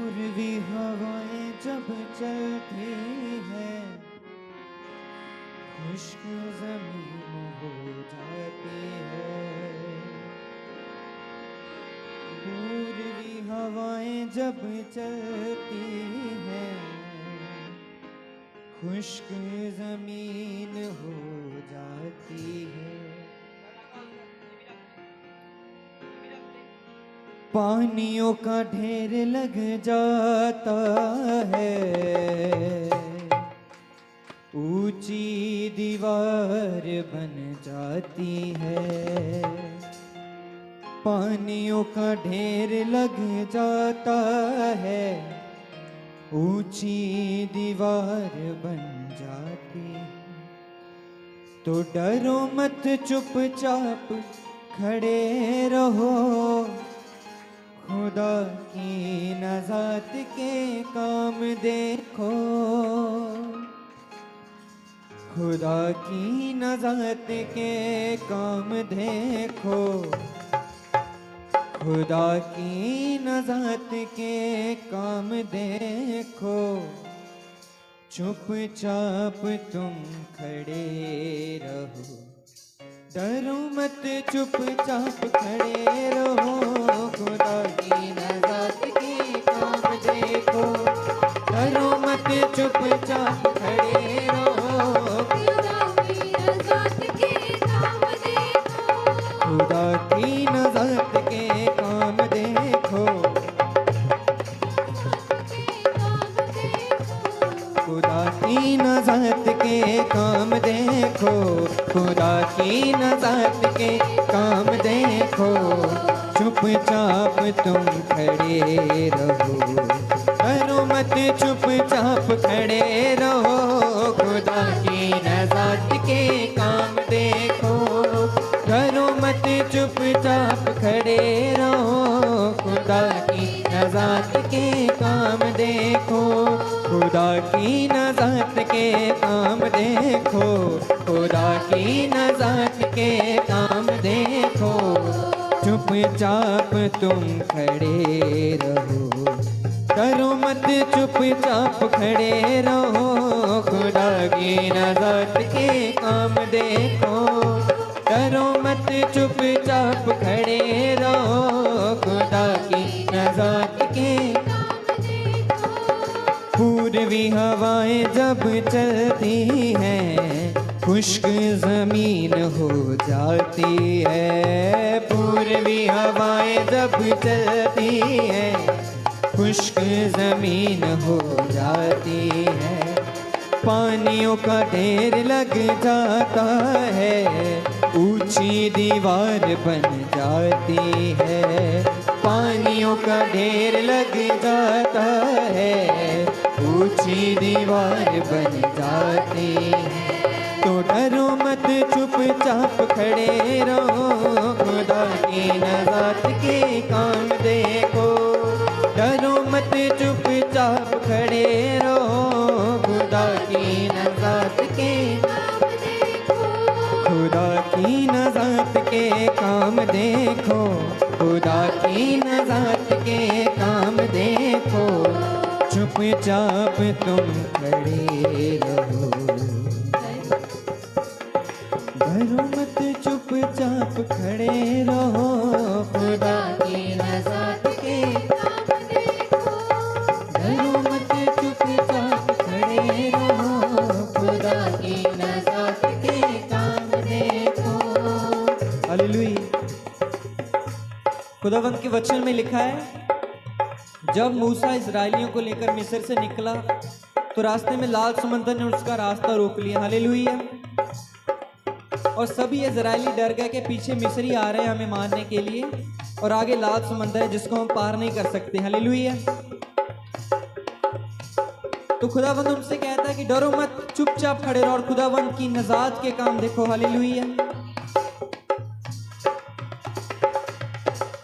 पूर्वी हवाएं जब चलती हैं खुश्क जमीन हो जाती है। पूर्वी हवाएं जब चलती हैं खुश्क जमीन हो जाती है। पानियों का ढेर लग जाता है, ऊंची दीवार बन जाती है। पानियों का ढेर लग जाता है, ऊंची दीवार बन जाती है। तो डरो मत, चुपचाप खड़े रहो, खुदा की नज़ात के काम देखो। खुदा की नज़ात के काम देखो, खुदा की नज़ात के काम देखो। चुपचाप तुम खड़े रहो, डरो मत, चुपचाप खड़े रहो। खुदा की नज़ात के काम देखो, डरो मत, चुपचाप खड़े रहो। खुदा की नज़ात के काम देखो, खुदा की नज़ात के काम देखो। खुदा की नज़ात के काम देखो, खुदा की नज़ात के काम देखो। चुपचाप तुम खड़े रहो, डरो मत, चुपचाप खड़े रहो। खुदा की नज़ात के काम देखो, डरो मत, चुपचाप खड़े रहो। खुदा की नज़ात के काम देखो, खुदा की नज़ात के काम देखो। खुदा की नज़ात के काम देखो। चुपचाप तुम खड़े रहो, डरो मत, चुपचाप खड़े रहो। खुदा की नज़ात के काम देखो, डरो मत, चुपचाप खड़े रहो। खुदा की नज़ात के पूर्वी हवाएं जब चलती हैं खुश्क जमीन हो जाती है। पूर्वी हवाएं जब चलती हैं खुश्क जमीन हो जाती है। पानियों का ढेर लग जाता है, ऊंची दीवार बन जाती है। पानियों का ढेर लग जाता है, ऊंची दीवार बन जाती है। तो डरो मत, चुपचाप खड़े रहो। खुदा की नज़ात के काम देखो, डरो मत, चुपचाप खड़े रहो। खुदा की नज़ात के खुदा की नज़ात के काम देखो, खुदा की नज़ात के काम देखो। चुपचाप तुम खड़े रहो, डरो मत, चुपचाप खड़े रहो। खुदा की नज़ात के काम देखो, डरो मत, चुपचाप खड़े रहो। खुदा की नज़ात के काम देखो। हालेलुया। खुदावंत के वचन में लिखा है, जब मूसा इजराइलियों को लेकर मिस्र से निकला तो रास्ते में लाल समंदर ने उसका रास्ता रोक लिया। हालेलुया। और सभी इजराइली डर गए कि पीछे मिस्री आ रहे हैं हमें मारने के लिए, और आगे लाल समंदर है जिसको हम पार नहीं कर सकते। हालेलुया। तो खुदावंद उनसे कहता है कि डरो मत, चुपचाप खड़े रहो और खुदावंद की नज़ात के काम देखो। हालेलुया।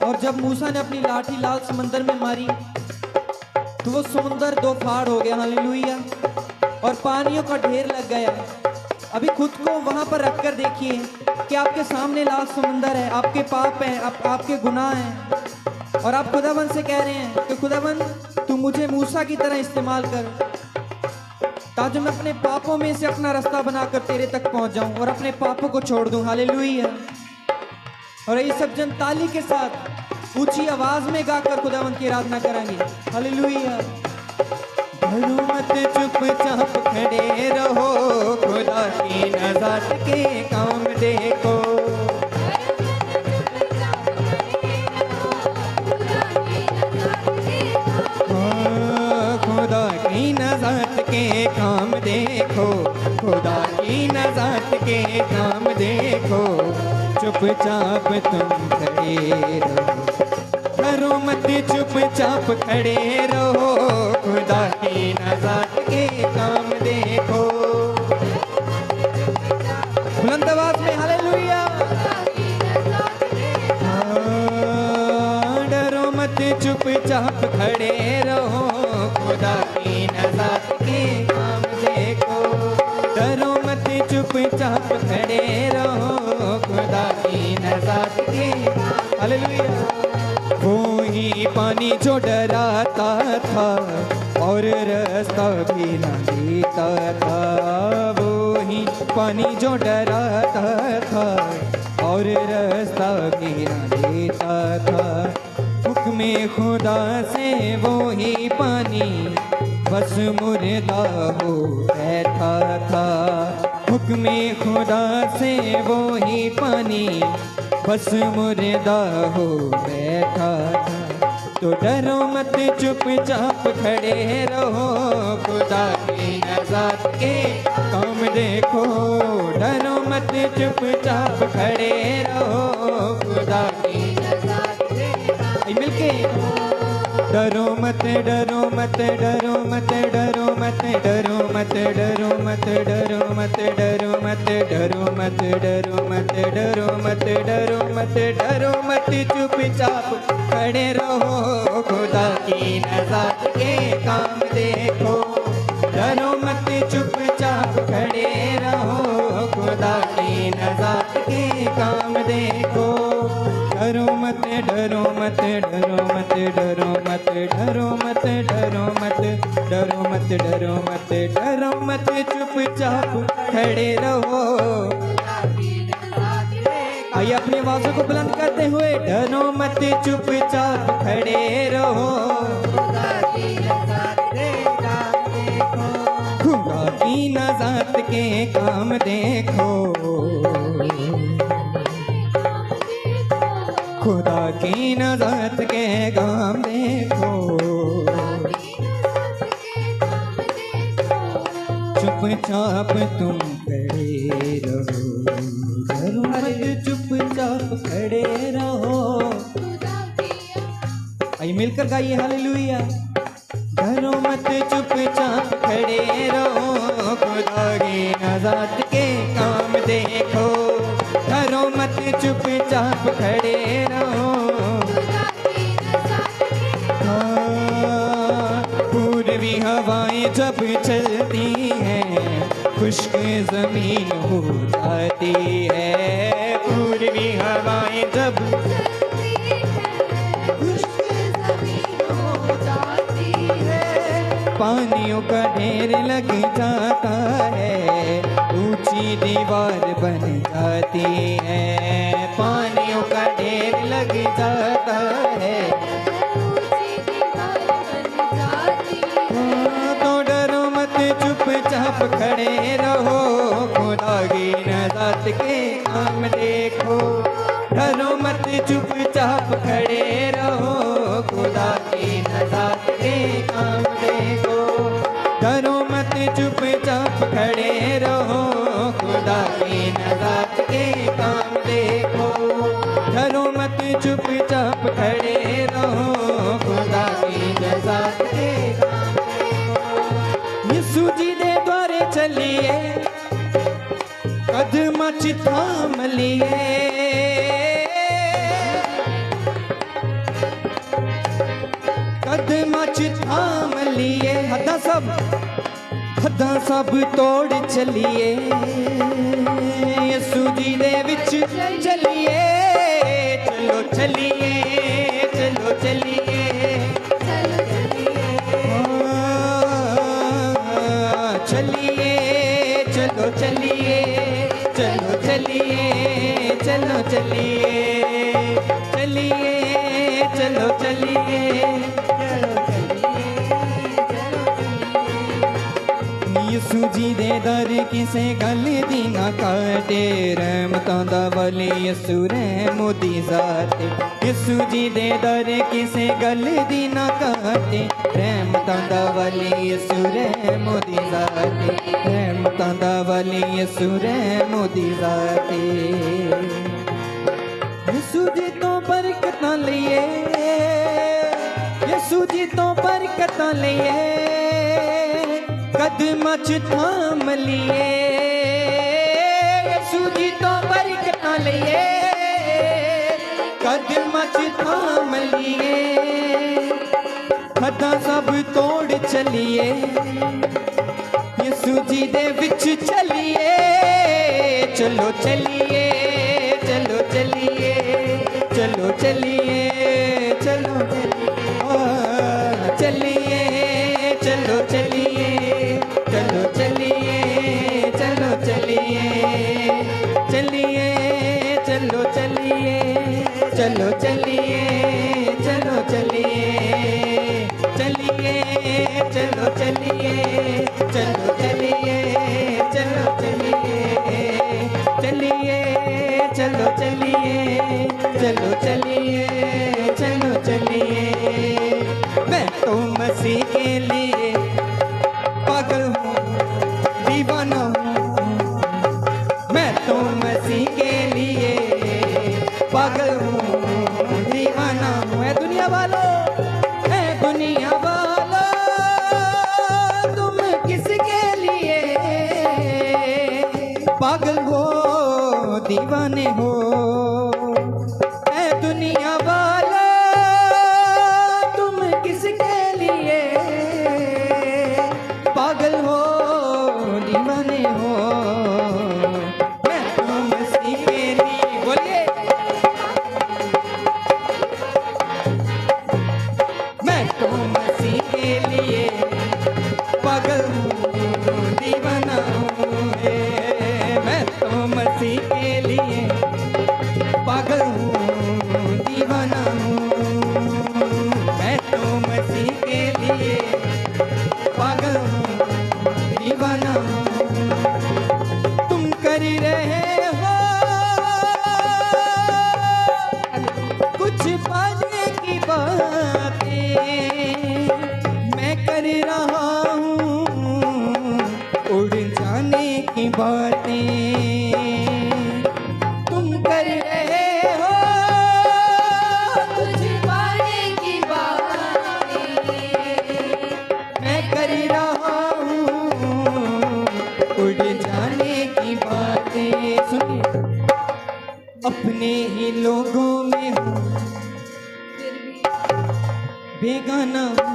और जब मूसा ने अपनी लाठी लाल समंदर में मारी तो वो समुंदर दो फाड़ हो गया। हालेलुया। और पानियों का ढेर लग गया। अभी खुद को वहां पर रखकर देखिए कि आपके सामने लाल समंदर है, आपके पाप हैं, आपके गुनाह हैं, और आप खुदावन से कह रहे हैं कि खुदावन तुम मुझे मूसा की तरह इस्तेमाल कर, ताकि मैं अपने पापों में से अपना रास्ता बनाकर तेरे तक पहुंच जाऊं और अपने पापों को छोड़ दूं। हालेलुया। और ये सब जन ताली के साथ ऊंची आवाज में गाकर खुदावंद की आराधना करेंगे। हालेलुया। डरो मत चुपचाप खड़े रहो, खुदा की नज़ात के काम देखो। खुदा की नज़ात के काम देखो, खुदा की नज़ात के काम देखो। चुपचाप तुम खड़े रहो, डरो मत चुपचाप खड़े रहो, खुदा की नज़ात के काम देखो। बुलंद आवाज में हालेलुया। डरो मत चुपचाप खड़े रहो, खुदा की नज़ात के काम देखो। डरो मत चुपचाप खड़े रहो, खुदा की नज़ात के। हालेलुया। वो ही पानी जो डराता था और रास्ता भी न देता था, वो ही पानी जो डराता था और रास्ता भी न देता था। हुक्म खुदा से वो ही पानी बस मुर्दा हो बैठा था। हुक्म खुदा से वो ही पानी बस मुर्दा हो बैठा था। तो डरो मत चुपचाप खड़े रहो, खुदा की नज़ात के काम देखो। डरो मत चुपचाप खड़े रहो, खुदा की नज़ात के। मिलके डरो मत डरो मत डरो मत डरो मत डरो मत डरो मत डरो मत डरो मत डरो मत डरो मत डरो मत डरो मत डरो मत चुपचाप खड़े रहो, खुदा की नज़ात के काम देखो। डरो मत चुपचाप खड़े रहो, खुदा की नज़ात के काम देखो। डरो मत डरो मत डरो मत डरो मत डरो मत डरो मत डरो मत डरो मत डरो मत चुपचाप खड़े रहो। आइए अपनी आवाज़ों को बुलंद करते हुए डरो मत चुपचाप खड़े रहो, खुदा की नज़ात के काम देखो। खुदा की नज़ात के काम देखो। चुपचाप तुम खड़े रहो, डरो मत चुपचाप खड़े रहो। आइए मिलकर गाइए हालेलुया। डरो मत चुपचाप खड़े रहो, खुदा की नज़ात के काम देखो। डरो मत चुपचाप खड़े रहो। पूर्वी हवाएं जब चलती हैं, खुश्क ज़मीन हो जाती है। पूर्वी हवाएं जब खुश्क ज़मीन हो जाती है, पानियों का ढेर लग जाता है, ऊंची दीवार बन जाती है। पानियों का ढेर लग जाता है, तो डरो मत चुपचाप खड़े रहो, खुदा की नज़ात के काम देखो। डरो मत चुपचाप खड़े रहो, खुदा की नज़ात के काम देखो। डरो मत चुपचाप खड़े रहो, खुदा की नज़ात के काम देखो। डरो मत चुपचाप खड़े रहो, खुदा की नज़ात के काम देखो। यीशु जी दे द्वारे चलिए, कदम थाम लिए, कदम थाम लिए। हदा सब तोड़ चलिए, यीशु जी दे विच चलिए। चलो चलिए, चलो चलिए, चलो चलिए, चलिए चलिए चलो चलिए यीशु जी दे दर किसे गल दी ना काटे रहमतां दा वली यीशु रहमो दी जाते यीशु जी दे दर किसे गल दी ना काटे रहमतां दा वली यीशु रहमो दी जाते रहमतां दा वली यीशु रहमो दी जाते यीशु जी तो बरकतां लिए यीशु जी तो बरकतां लिए कदमां च थाम लिए यीशु जी तो बरकतां लिए कदमां च थाम लिए हदां सब तोड़ चलिए यीशु जी दे विच चलिए चलो चलिए चलो चलिए चलो चलिए चलो चलिए चलो चलिए चलो चलिए चलो चलिए चलिए चलो चलिए चलो चलिए चलो चलिए चलिए चलो चलिए चलो चलिए चलो चलिए चलिए चलो चलिए चलो चलिए चलो चलिए मैं तो मसीह के लिए पागल हूँ दीवाना हूँ मैं तो मसीह के लिए पागल हूँ दीवाना हूँ ऐ दुनिया वालों तुम किसके लिए पागल हो दीवाने हो ऐ दुनिया वालों तुम किसके लिए पागल हो दीवाने हो मैं तो मसीह के लिए बोलिए मैं तो मसीह के लिए पागल हूँ दीवाना हूँ मैं तो मसीह के लिए पागल हूँ दीवाना हूँ मैं तो मसीह के लिए पागल हूँ दीवाना हूँ तुम कर रहे हो कुछ पाने की बातें मैं कर रहा हूँ उड़ जाने की बातें तुम कर रहे हो कुछ पाने की बातें मैं कर रहा हूँ उड़ जाने की बातें सुनिए अपने ही लोगों में हूँ बेगाना हूँ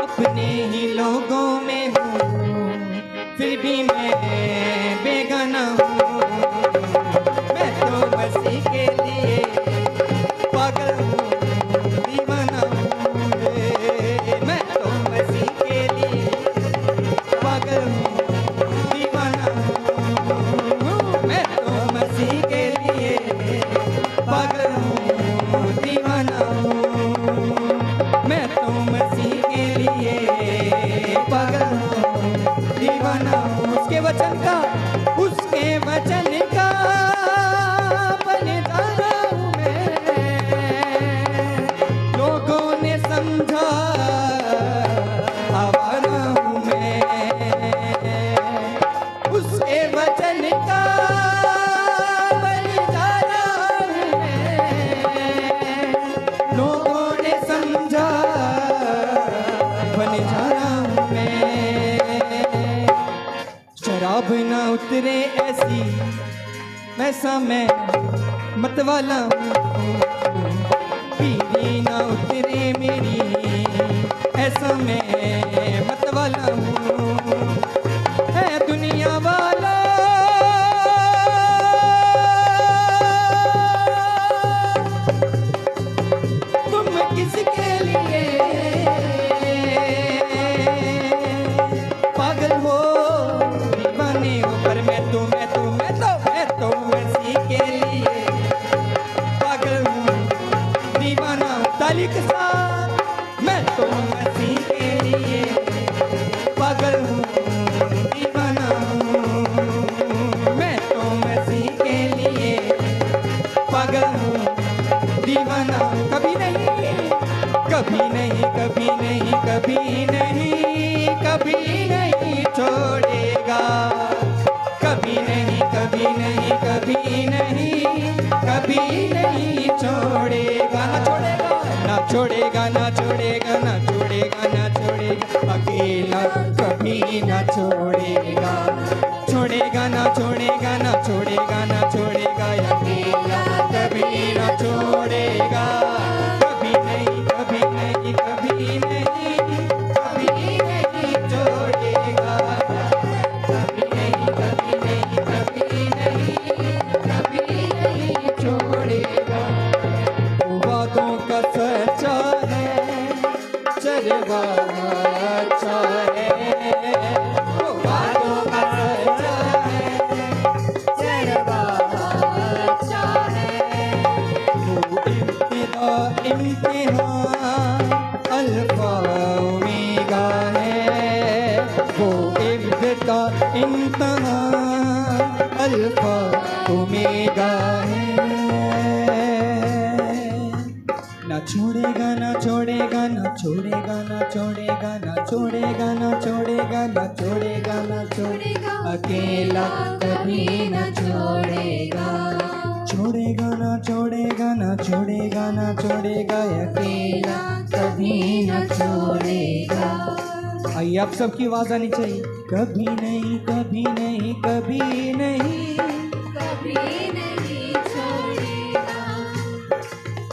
अपने ही लोगों में हूँ फिर भी मैं बेगाना हूँ मैं तो मसीह के लिए पागल हूँ दीवाना हूँ मैं तो मसीह के लिए पागल हूँ दीवाना हूँ मैं तो मसीह के लिए पागल हूँ दीवाना हूँ मैं तो मसीह के लिए पागल हूँ दीवाना हूँ उसके वचन का बन जाना हूँ मैं लोगों ने समझा आवारा हूँ मैं उसके वचन का बन जाना हूँ मैं लोगों ने समझा बन जाना हूँ मैं शराब ना उतरे ऐसी वैसा मैं मतवाला हूँ पीली ना उतरे मेरी ऐसा मैं मतवाला हूँ है दुनिया वाला तुम किसके लिए पागल हो दीवाने हो पर मैं तो मसीह के लिए नहीं कभी नहीं कभी नहीं छोड़ेगा, कभी नहीं कभी नहीं कभी नहीं कभी नहीं छोड़ेगा, ना छोड़ेगा ना छोड़ेगा ना छोड़ेगा ना छोड़ेगा, अकेला कभी ना छोड़ेगा, छोड़ेगा ना छोड़ेगा ना छोड़ेगा ना छोड़ेगा, अकेला कभी ना छोड़ेगा, कभी नहीं कभी नहीं कभी नहीं कभी नहीं छोड़ेगा, कभी नहीं कभी नहीं कभी नहीं कभी नहीं छोड़ेगा। वादों का सच्चा है, चलेगा अच्छा है, वादों का सच्चा है, चलेगा अच्छा है, वो इब्तिदा इम्तिहान अल्फा ओमेगा है, वो इब्तिदा इम्तिहान अल्फा ओमेगा है, ना छोड़ेगा ना छोड़ेगा ना छोड़ेगा ना छोड़ेगा ना छोड़ेगा ना छोड़ेगा ना छोड़ेगा ना छोड़ेगा, अकेला कभी ना छोड़ेगा, छोड़ेगा ना छोड़ेगा ना छोड़ेगा ना छोड़ेगा, अकेला कभी ना छोड़ेगा। आइए आप सबकी आवाज आनी चाहिए, कभी नहीं कभी नहीं कभी नहीं कभी नहीं छोड़ेगा,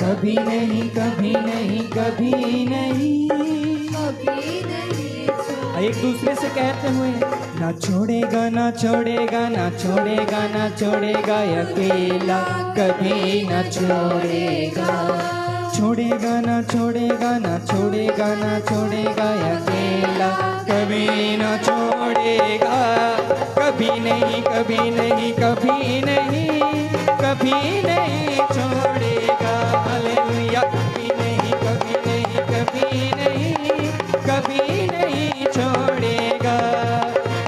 कभी नहीं कभी नहीं कभी नहीं कभी नहीं छोड़ेगा, एक दूसरे से कहते हुए, ना छोड़ेगा ना छोड़ेगा ना छोड़ेगा ना छोड़ेगा, अकेला कभी ना छोड़ेगा, छोड़ेगा ना छोड़ेगा ना छोड़ेगा ना छोड़ेगा, अकेला कभी ना छोड़ेगा, कभी नहीं कभी नहीं कभी नहीं कभी नहीं छोड़ेगा, हालेलुया, कभी नहीं कभी नहीं कभी नहीं कभी नहीं छोड़ेगा,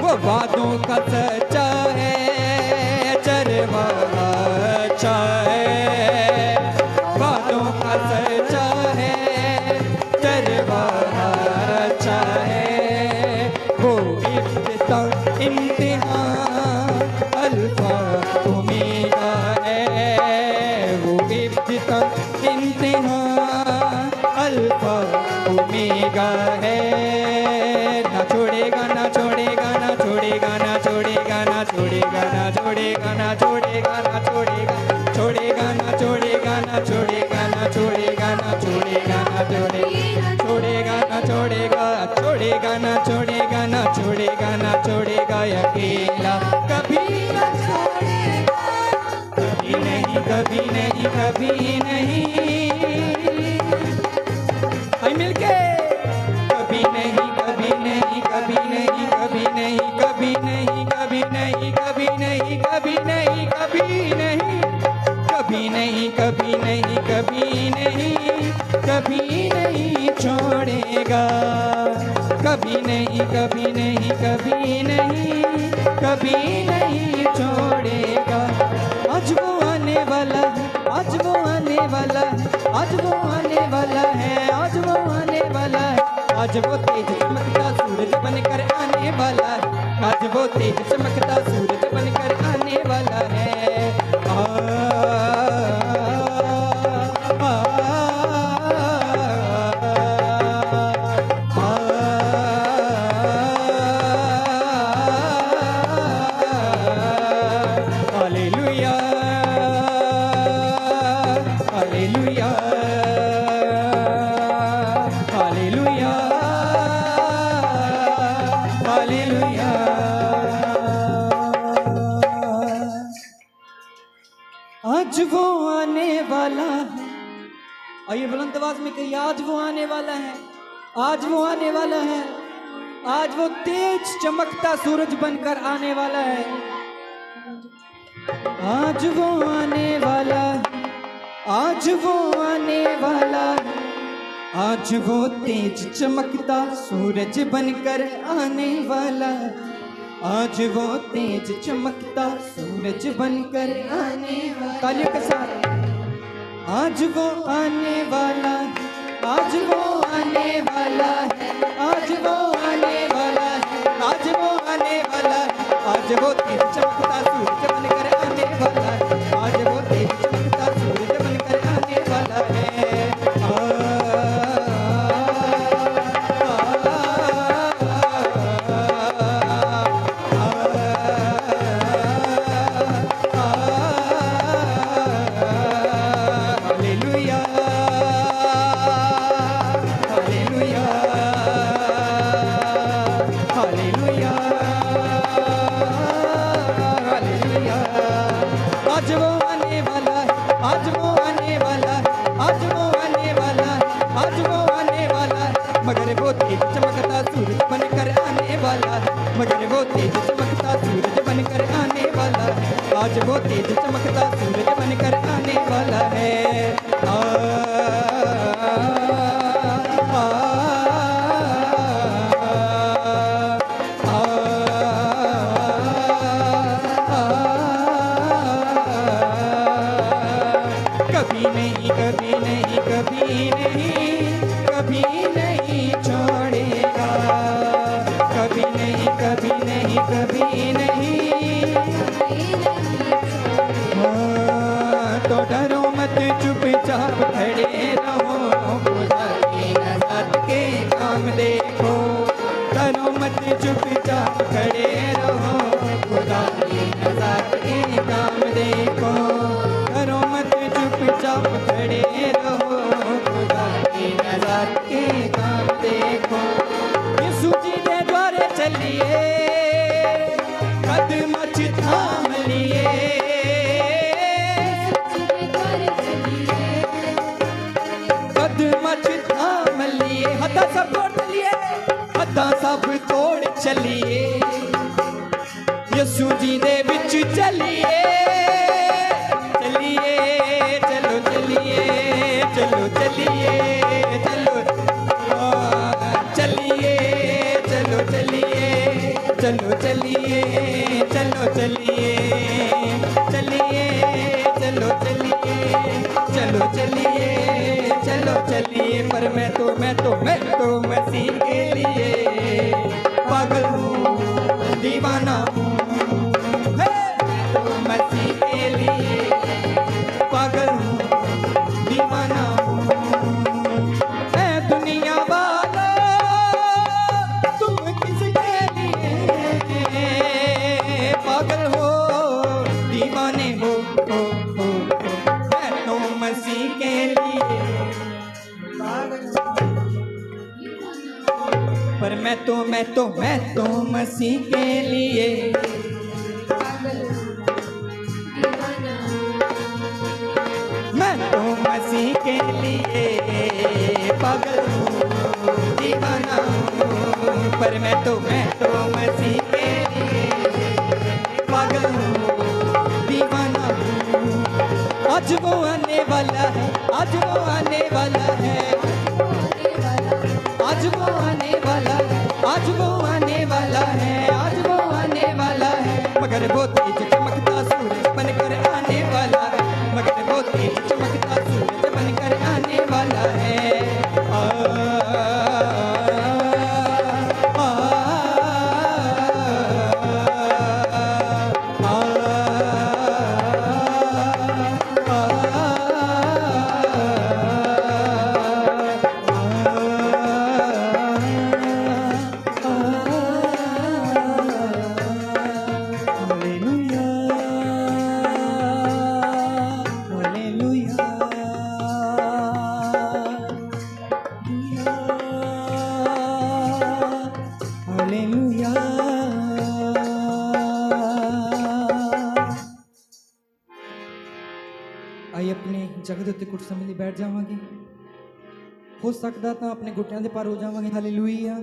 वो वादों का सच्चा है, चरवा अच्छा है, वादों का सच्चा है, चरवा अच्छा है, वो इब्तिदा इम्तिहान अल्फा ओमेगा है, वो इब्तिदा इम्तिहान अल्फा ओमेगा है, ना छोड़ेगा ना छोड़ेगा ना छोड़ेगा ना छोड़ेगा ना छोड़ेगा ना छोड़ेगा ना छोड़ेगा ना छोड़ेगा, छोड़ेगा ना छोड़ेगा ना छोड़ेगा ना छोड़ेगा ना छोड़ेगा ना छोड़ेगा, छोड़ेगा ना छोड़ेगा छोड़ेगा ना छोड़ेगा ना छोड़ेगा ना छोड़ेगा, अकेला कभी ना छोड़ेगा, कभी नहीं कभी नहीं कभी नहीं, आई मिलके, कभी नहीं कभी नहीं कभी नहीं कभी नहीं कभी नहीं कभी नहीं कभी नहीं कभी नहीं कभी नहीं कभी नहीं कभी नहीं कभी नहीं कभी नहीं छोड़ेगा, कभी नहीं कभी नहीं कभी नहीं कभी नहीं छोड़ेगा, आज वो आने वाला है, आज वो आने वाला है, आज वो आने वाला है, आज वो आने वाला है, आज वो तेज चमकता सूरज बनकर आने वाला है, आज वो तेज चमकता सूरज बनकर आने वाला है, हालेलुया हालेलुया हालेलुया हालेलुया। आज वो आने वाला है, आइए बुलंद आवाज में कहिए, आज वो आने वाला है, आज वो आने वाला है, आज वो तेज चमकता सूरज बनकर आने वाला है, आज वो आने वाला है, आज वो आने वाला है, आज वो तेज चमकता सूरज बनकर आने वाला है, आज वो तेज चमकता सूरज बनकर आने वाला, तालियों के साथ, आज वो आने वाला है, आज वो आने आने वाला है, आज वो आने वाला है, आज वो आने वाला है, आज वो तेज चमकता सूरज बनकर आने वाला है, आज वो तेज चमकता सूरज बनकर आने वाला है। Hallelujah, hallelujah, hallelujah, hallelujah. आज वो आने वाला है, आज वो आने वाला है, आज वो आने वाला है, आज वो आने वाला है, मगर वो तेज चमकता सूरज बनकर आने वाला है, मगर वो तेज चमकता सूरज बनकर आने वाला है, आज वो तेज चमकता सूरज बनकर आने वाला है। कभी नहीं, कभी नहीं, कभी नहीं, कभी नहीं छोड़ेगा, कभी नहीं, कभी नहीं, कभी नहीं। हाँ, तो डरो मत, चुपचाप खड़े रहो, खुदा की नज़र के काम देखो, डरो मत, चुपचाप खड़े रहो, खुदा की नज़र के काम देखो, डरो मत, चुपचाप खड़े रहो, खुदा की नज़र के काम देखो। यीशु जी के द्वारे चलिए, कदम थाम लिए, कदम थाम लिए, हथा सब तोड़ लिए, हथा सब तोड़ चलिए, यीशु जी दे विच चलिए, चलिए, चलो चलिए, चलो चलिए, चलो चलिए, चलो चलिए, चलो चलिए, चलो चलिए, चलिए, चलो चलिए, चलो चलिए, चलो चलिए। पर मैं तो मसीह के लिए पागल हूँ, दीवाना हूँ, मैं तो मसीह के लिए पागल हूँ, दीवाना हूँ। ऐ दुनिया वालों, तुम किसके लिए पागल हो, दीवाने हो, मैं तो मसीह के लिए पागल हूँ। पर मैं तो मसीह के लिए मैं तो मसीह के लिए पागल हूँ, दीवाना हूँ। पर मैं तो मसीह के लिए पागल हूँ, दीवाना हूँ। आज वो आने वाला है, आज वो आने वाला है, आज वो आने वाला है, आज वो आने वाला है, आज वो आने वाला है, मगर वो तेज चमकता सूरज बनकर आने वाला है, मगर वो तेज चमकता सूरज बनकर आने वाला है। ਆਈ ਆਪਣੀ ਜਗ੍ਹਾ ਦੇ ਉੱਤੇ ਕੁਝ ਸਮੇਂ ਲਈ ਬੈਠ ਜਾਵਾਂਗੇ। ਹੋ ਸਕਦਾ ਤਾਂ ਆਪਣੇ ਘੁੱਟਿਆਂ ਦੇ ਪਾਰ ਹੋ ਜਾਵਾਂਗੇ। ਹਾਲੇਲੂਇਆ।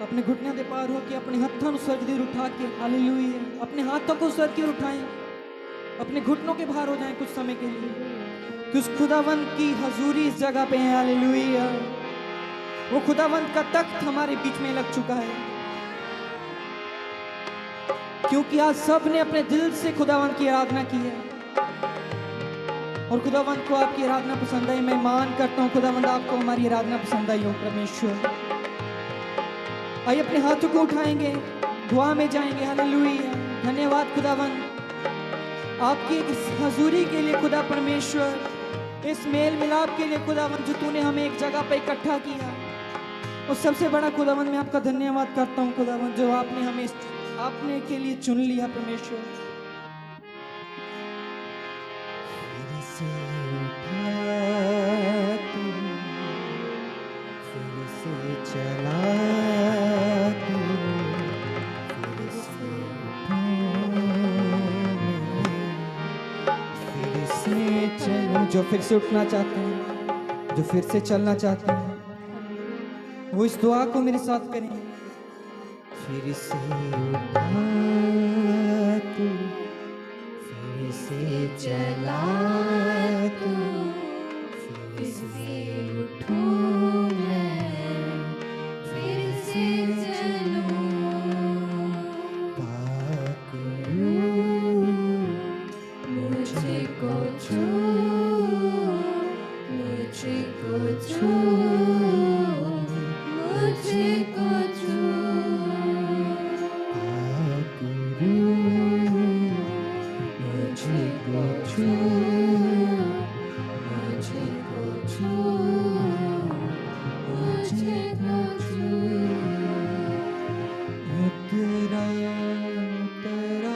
अपने घुटनों के पार हो के अपने हाथों को स्वर्ग की ओर उठा के, हालेलुया, अपने हाथों को स्वर्ग की ओर उठाएं, अपने घुटनों के बाहर हो जाएं कुछ समय के लिए कि उस खुदावंत की हजूरी इस जगह पे है। हालेलुया। वो खुदावंत का तख्त हमारे बीच में लग चुका है, क्योंकि आज सब ने अपने दिल से खुदावंत की आराधना की है। और खुदावंद को आपकी आराधना पसंद आई। मैं मान करता हूँ खुदावंद आपको हमारी आराधना पसंद आई हो परमेश्वर। आइए अपने हाथों को उठाएंगे, दुआ में जाएंगे। हालेलुया, धन्यवाद खुदावंद आपकी इस हजूरी के लिए खुदा परमेश्वर, इस मेल मिलाप के लिए खुदावंद जो तूने हमें एक जगह पे इकट्ठा किया। और सबसे बड़ा खुदावंद मैं आपका धन्यवाद करता हूँ खुदावंद जो आपने हमें आपने के लिए चुन लिया परमेश्वर। फिर से उठा तू, फिर से चला तू, फिर से फिर से चलो। जो फिर से उठना चाहते हैं, जो फिर से चलना चाहते हैं, वो इस दुआ को मेरे साथ करें। फिर से उठा तू, फिर से चला तू, फिर से उठूं मैं, फिर से चलूं, पाक रूह मुझको छू, मुझको छू, मुझको छू, पाक रूह मुझको छू, मुझको छू, मुझको छू। तेरा तेरा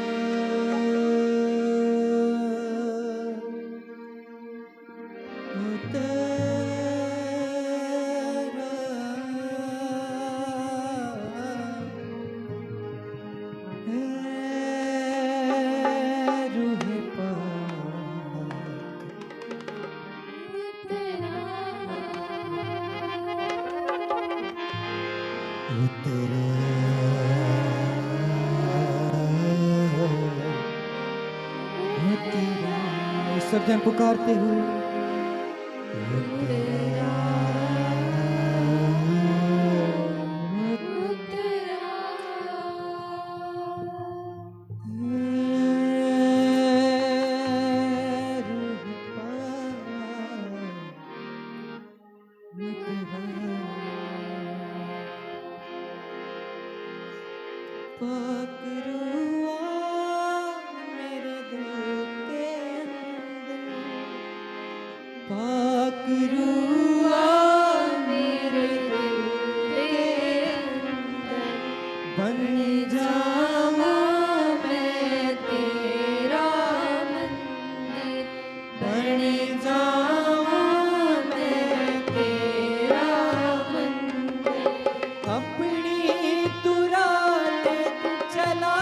सब जन पुकारते हुए अपनी तुरात चला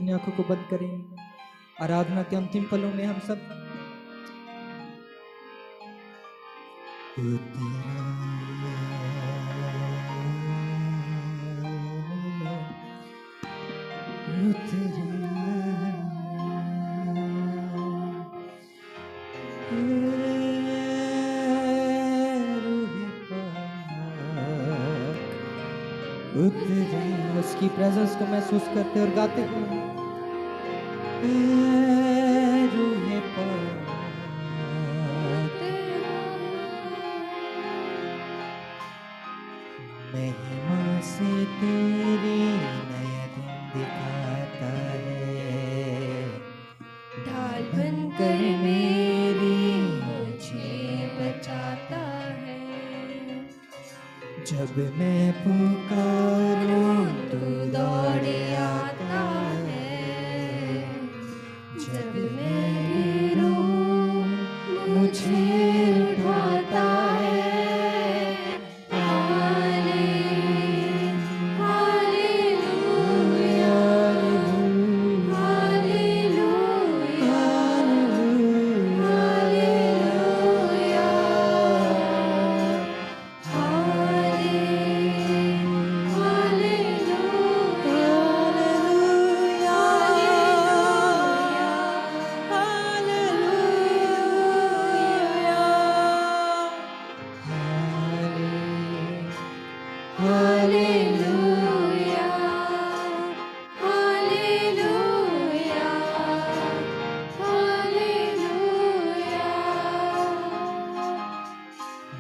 अपनी आंखों को बंद करें। आराधना के अंतिम पलों में हम सब उतरे उसकी प्रेजेंस को महसूस करते और गाते हुए रूहे पाक महिमा से तेरी नया दिन दिखाता है, ढाल बनकर मेरी मुझे बचाता है। जब मैं पुकारूं तू दौड़े आता है, जब मैं गिरूं मुझे उठाता है।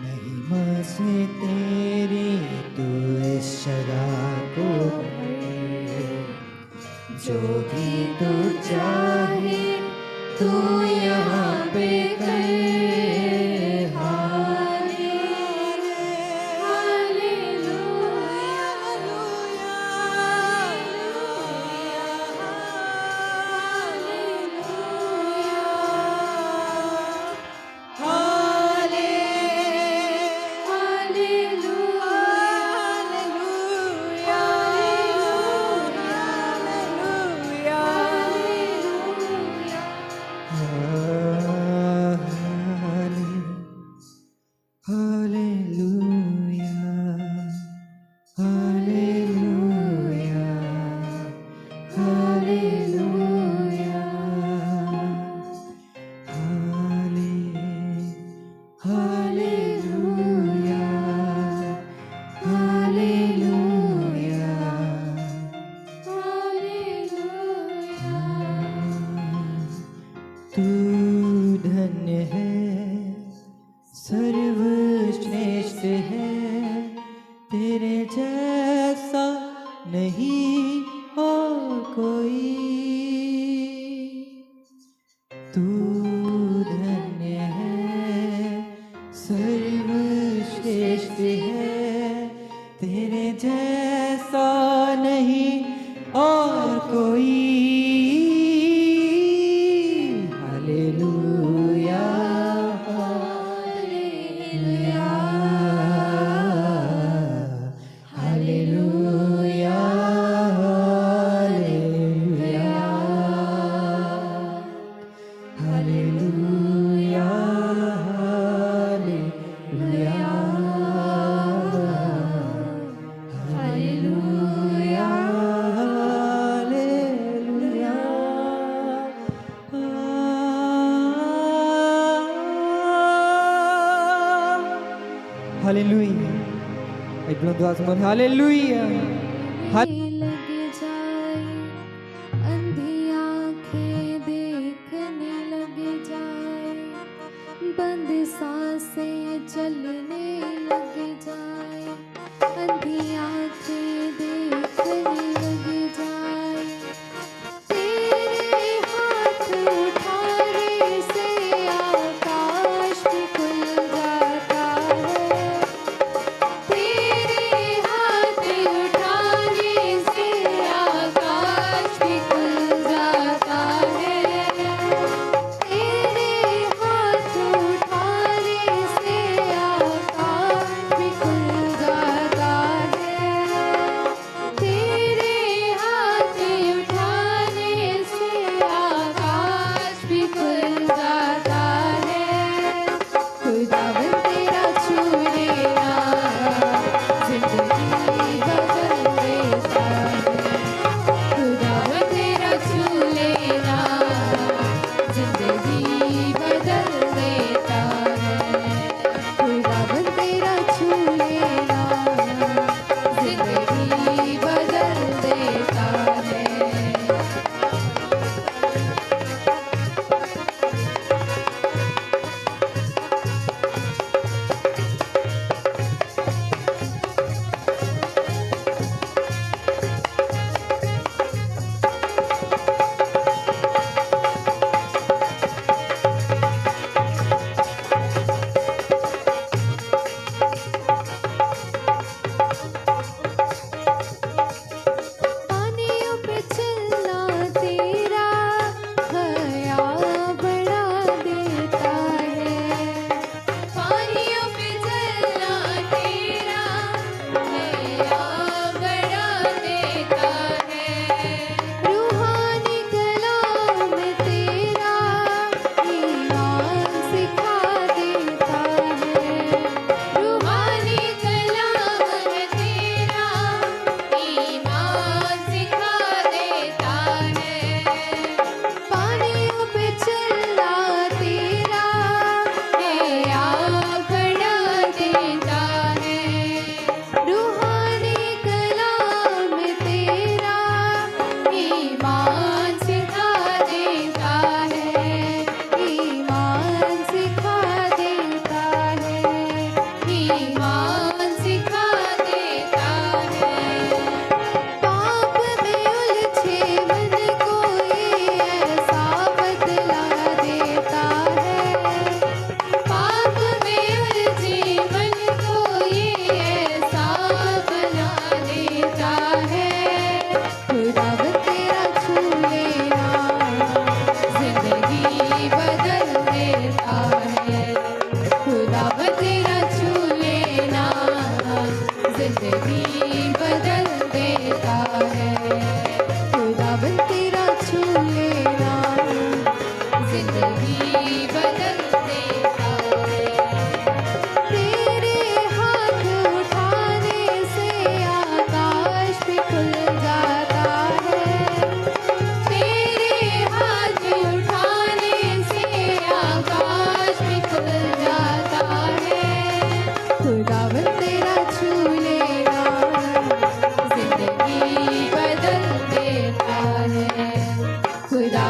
महिमा से तेरी तू इस जगह को भर, जो भी तू चाहे तू यहाँ पे कर। तू धन्य है, सर्वश्रेष्ठ है, तेरे जैसा नहीं और कोई। तू धन्य है, सर्वश्रेष्ठ है, तेरे जैसा नहीं और कोई। Hallelujah hallelujah hallelujah hallelujah hallelujah hallelujah hallelujah. एक बुलंद आवाज में हालेलुया। लग जाए, अंधी आंखें देखने लग जाए, बंद सांसें चलने लग जाए, अंधी आंखें देखने लग जाए, तेरे हाथ उठाने से आकाश भी खुल जाता है। तेरे हाथ उठाने से आकाश भी खुल जाता है।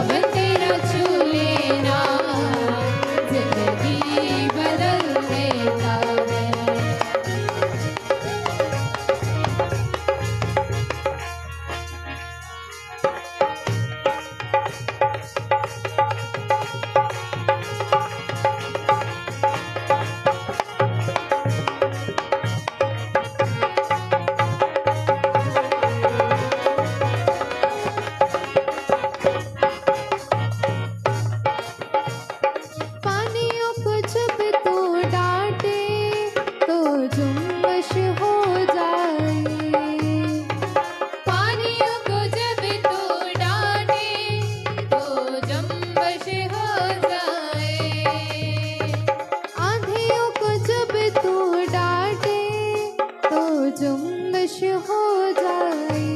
खुदावन तेरा छू लेना जिंदगी बदल देता है। पानियों को जब तू डांटे तो जुम्मश हो जाए। पानियों को जब तू डांटे तो जुम्मश हो जाए। आंधियों को जब तू डांटे तो जुम्मश हो जाए।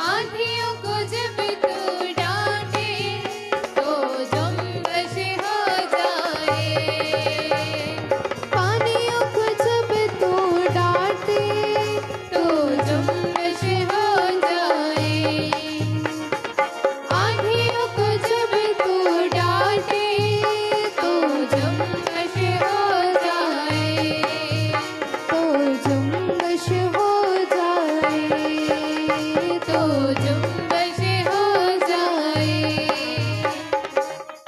आंधियों को जब तू डांटे तो जुम्मश हो जाए। पानियों को जब तू डांटे तो जुम्मश हो जाए। आंधियों को जब तू डांटे तो जुम्मश हो जाए। तो जुम्मश हो जाए। तो जुम्मश हो जाए।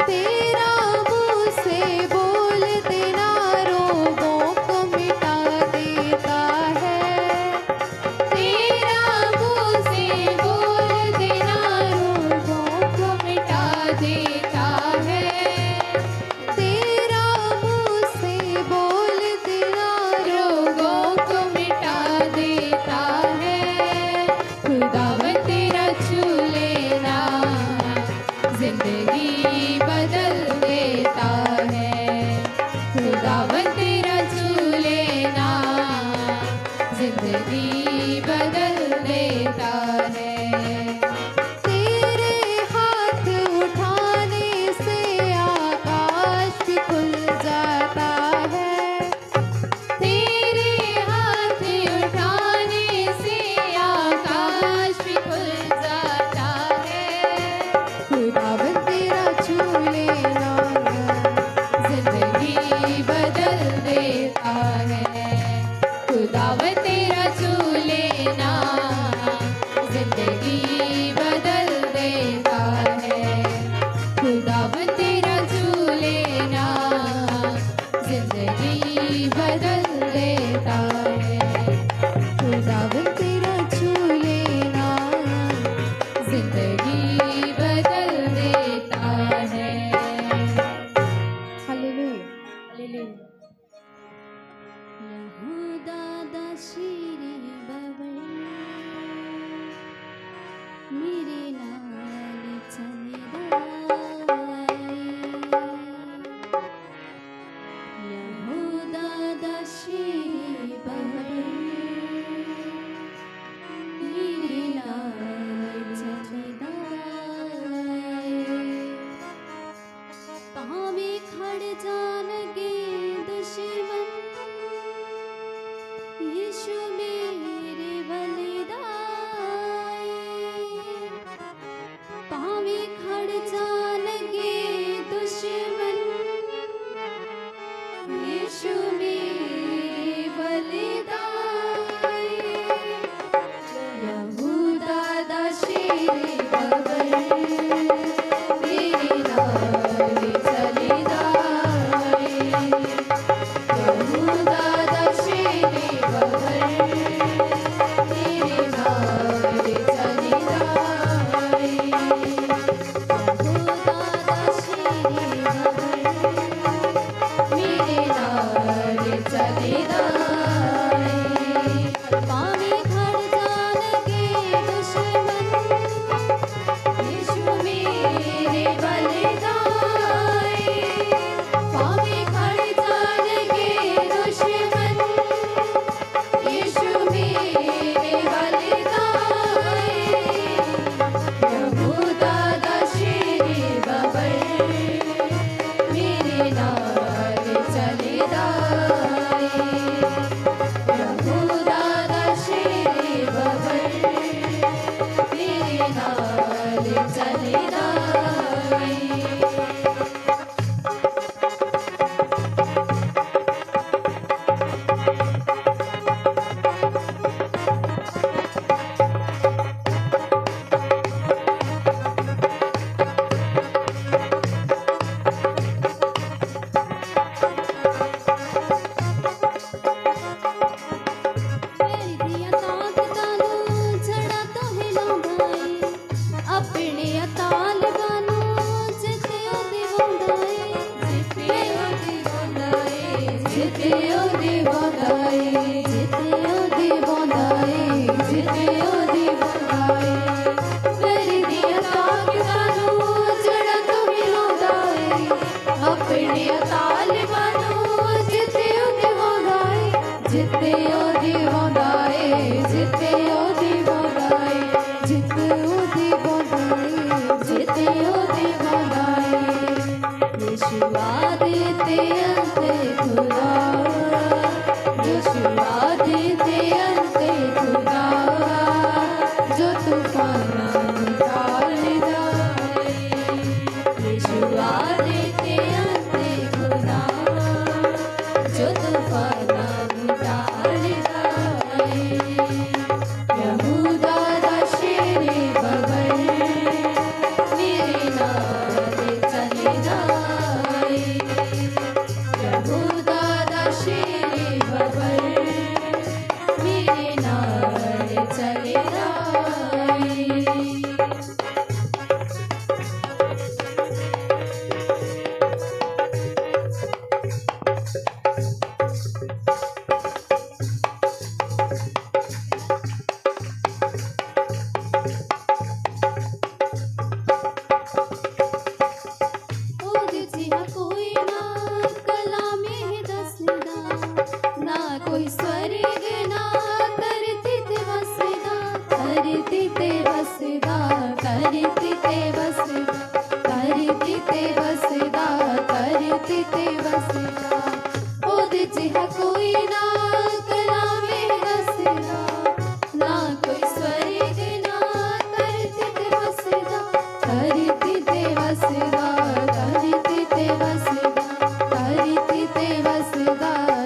तेरा मुँह से बोल देना रोगों को मिटा देता है। तेरा मुँह से बोल देना रोगों को मिटा देता है। तेरा मुँह से बोल देना रोगों को मिटा देता है। खुदावन तेरा छू लेना जिंदगी बदल देता है। खुदावन तेरा छू लेना जिंदगी बदल देता है। तेरे हाथ उठाने से आकाश भी खुल जाता है। तेरे हाथ उठाने से आकाश भी खुल जाता है। खुदावन तेरा छू लेना जिंदगी बदल देता है। खुदावन तेरा छू लेना जिंदगी बदल देता है। खुदावन तेरा छू लेना जिंदगी बदल देता है। खुदावन तेरा छू लेना जिंदगी बदल देता है। Hallelujah hallelujah. यहूदा दा शीरे बबन मेरे नाल चलेदा यहूदा दा शीरे बबन मेरे नाल चलेदा मेरे नाल चलदा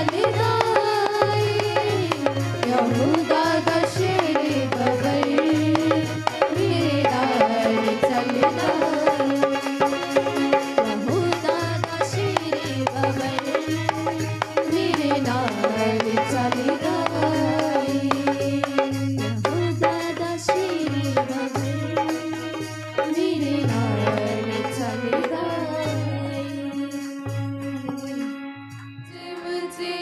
चल गए यहूदा दशहरे बबर मेरे नाल चल गए यहूदा दशहरे बबर मेरे नाल चल गए यहूदा दशहरे बबर मेरे नाल चल गए मुझे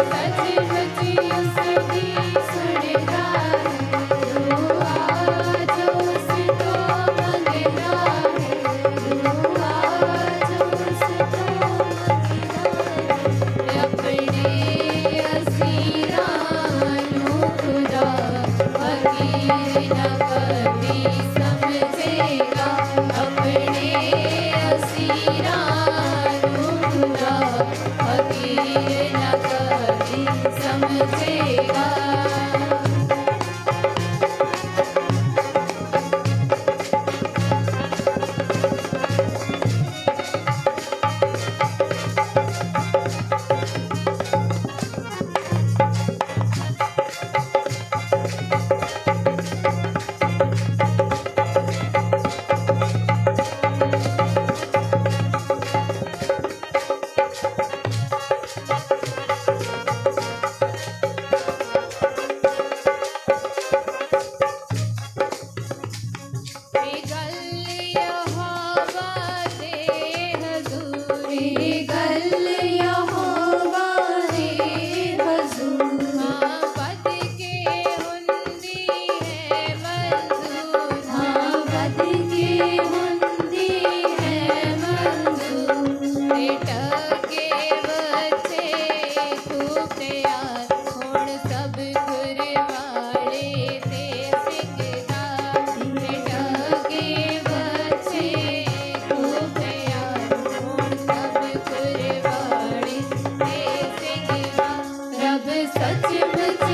सचमुच उसकी सुनता है, दुआ जो उसको मंगता है, दुआ जो उसको मंगता है। अपने असीरानू खुदा फकीर न कभी समझेगा, अपने असीरानू खुदा फकीर न कभी समझेगा। रब सचमुच